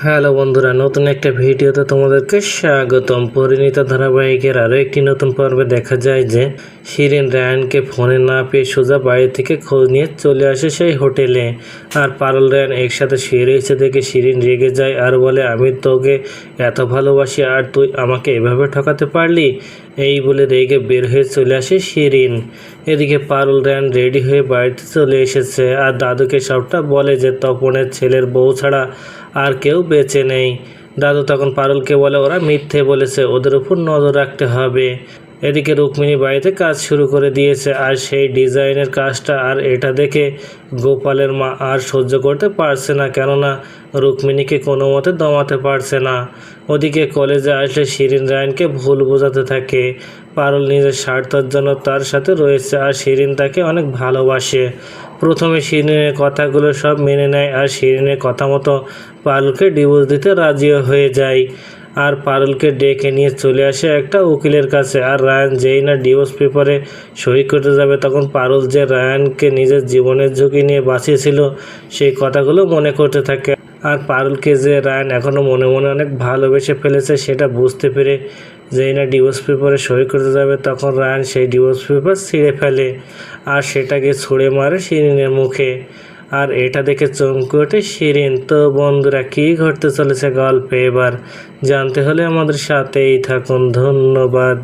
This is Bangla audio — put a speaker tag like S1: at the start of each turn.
S1: হ্যালো বন্ধুরা, নতুন একটা ভিডিওতে তোমাদেরকে স্বাগতম। পরিণীতা ধারাবাহিকের আরও একটি নতুন পর্বে দেখা যায় যে শিরিন রায়ানকে ফোনে না পেয়ে সোজা বাড়ি থেকে খোঁজ নিয়ে চলে আসে সেই হোটেলে। আর পারুল রায়ান একসাথে শুয়ে রয়েছে দেখে শিরিন রেগে যায় আর বলে, আমি তোকে এত ভালোবাসি আর তুই আমাকে এভাবে ঠকাতে পারলি। এই বলে রেগে বের হয়ে চলে আসে শিরিন। এদিকে পারুল রায়ান রেডি হয়ে বাড়িতে চলে এসেছে আর দাদুকে সবটা বলে যে তপনের ছেলের বউ ছাড়া আর কেউ বেঁচে নেই। দাদু তখন পারুলকে বলে, ওরা মিথ্যে বলেছে, ওদের উপর নজর রাখতে হবে। এদিকে রুক্মিণী বাড়িতে কাজ শুরু করে দিয়েছে আর সেই ডিজাইনের কাজটা আর এটা দেখে গোপালের মা আর সহ্য করতে পারছে না, কেননা রুক্মিণীকে কোনো মতে দমাতে পারছে না। ওদিকে কলেজে আসলে শিরিন রায়ানকে ভুল বোঝাতে থাকে। পারুল নিজের স্বার্থের জন্য তার সাথে রয়েছে আর শিরিন তাকে অনেক ভালোবাসে। প্রথমে শিরিনের কথাগুলো সব মেনে নেয় আর শিরিনের কথা মতো পারুলকে ডিভোর্স দিতে রাজিও হয়ে যায়। আর পারুলকে ডেকে নিয়ে চলে আসে একটা উকিলের কাছে। আর রায়ান যেই না ডিভোর্স পেপারে সই করতে যাবে তখন পারুল যে রায়ানকে নিজের জীবনের ঝুঁকি নিয়ে বাঁচিয়েছিল সেই কথাগুলো মনে করতে থাকে। আর পারুলকে যে রায়ান এখনও মনে মনে অনেক ভালোবেসে ফেলেছে সেটা বুঝতে পেরে যেই না ডিভোর্স পেপারে সই করতে যাবে তখন রায়ান সেই ডিভোর্স পেপার ছিঁড়ে ফেলে আর সেটাকে ছুঁড়ে মারে শিরিনের মুখে। আর এটা দেখে চমকে ওঠে শিরিন। তো বন্ধুরা, কী ঘটতে চলেছে গল্পে এবার জানতে হলে আমাদের সাথেই থাকুন। ধন্যবাদ।